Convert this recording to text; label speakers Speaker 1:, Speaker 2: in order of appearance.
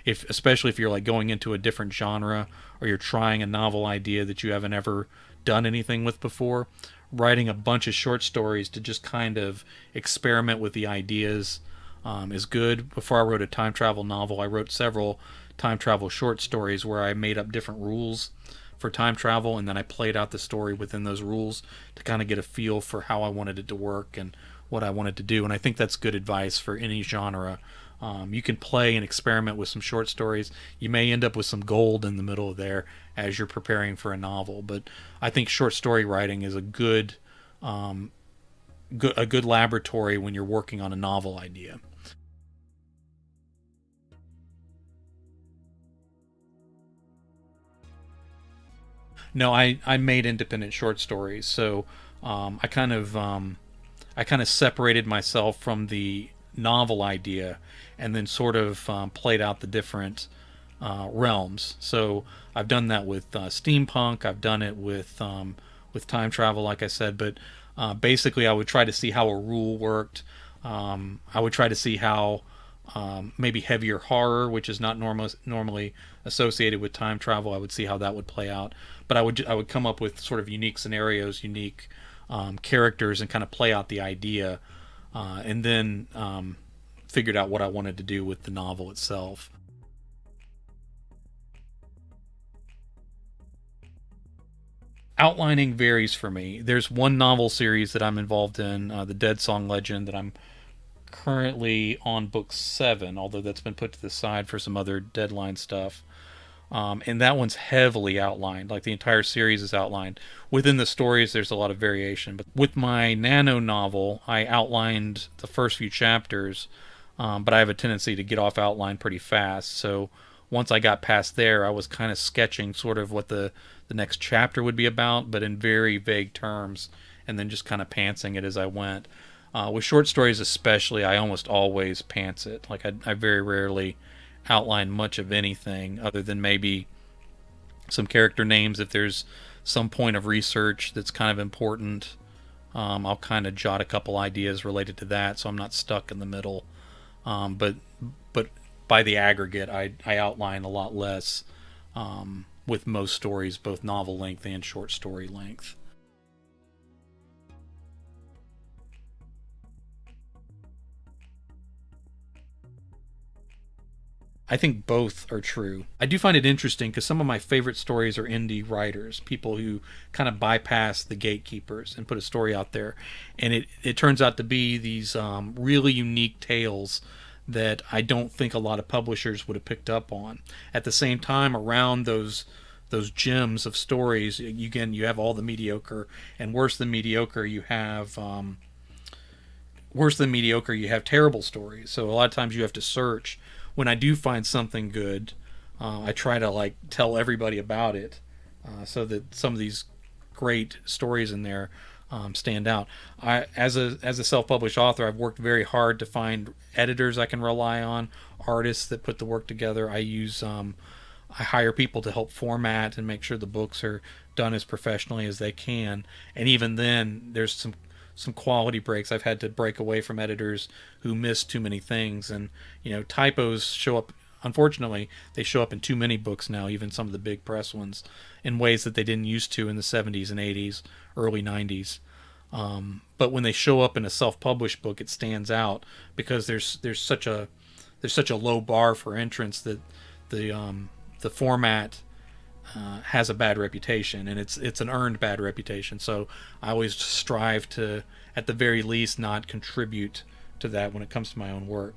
Speaker 1: especially if you're like going into a different genre, or you're trying a novel idea that you haven't ever done anything with before, writing a bunch of short stories to just kind of experiment with the ideas is good. Before I wrote a time travel novel, I wrote several time travel short stories where I made up different rules for time travel, and then I played out the story within those rules to kind of get a feel for how I wanted it to work and what I wanted to do. And I think that's good advice for any genre. You can play and experiment with some short stories. You may end up with some gold in the middle of there as you're preparing for a novel. But I think short story writing is a good laboratory when you're working on a novel idea. No, I made independent short stories, so um, I kind of um, I kind of separated myself from the novel idea, and then sort of played out the different realms. So I've done that with steampunk. I've done it with time travel, like I said. But basically, I would try to see how a rule worked. I would try to see how maybe heavier horror, which is not normally associated with time travel. I would see how that would play out. But I would come up with sort of unique scenarios, unique characters, and kind of play out the idea, and then figured out what I wanted to do with the novel itself. Outlining varies for me. There's one novel series that I'm involved in, the Dead Song Legend, that I'm currently on book 7, although that's been put to the side for some other deadline stuff. And that one's heavily outlined. Like the entire series is outlined. Within the stories, there's a lot of variation. But with my Nano novel, I outlined the first few chapters, but I have a tendency to get off outline pretty fast. So once I got past there, I was kind of sketching sort of what the next chapter would be about, but in very vague terms, and then just kind of pantsing it as I went. With short stories, especially, I almost always pants it. Like I very rarely outline much of anything other than maybe some character names. If there's some point of research that's kind of important, I'll kind of jot a couple ideas related to that, so I'm not stuck in the middle. But by the aggregate, I outline a lot less with most stories, both novel length and short story length. I think both are true. I do find it interesting because some of my favorite stories are indie writers, people who kind of bypass the gatekeepers and put a story out there. And it turns out to be these really unique tales that I don't think a lot of publishers would have picked up on. At the same time, around those gems of stories, again, you have all the mediocre, and worse than mediocre, you have terrible stories. So a lot of times you have to search. When I do find something good, I try to like tell everybody about it, so that some of these great stories in there stand out. As a self published author, I've worked very hard to find editors I can rely on, artists that put the work together. I hire people to help format and make sure the books are done as professionally as they can. And even then, there's some quality breaks. I've had to break away from editors who miss too many things, and typos show up. Unfortunately, they show up in too many books now, even some of the big press ones, in ways that they didn't used to in the 70s and 80s, early 90s. But when they show up in a self-published book, it stands out because there's such a low bar for entrance that the format has a bad reputation, and it's an earned bad reputation. So I always strive to, at the very least, not contribute to that when it comes to my own work.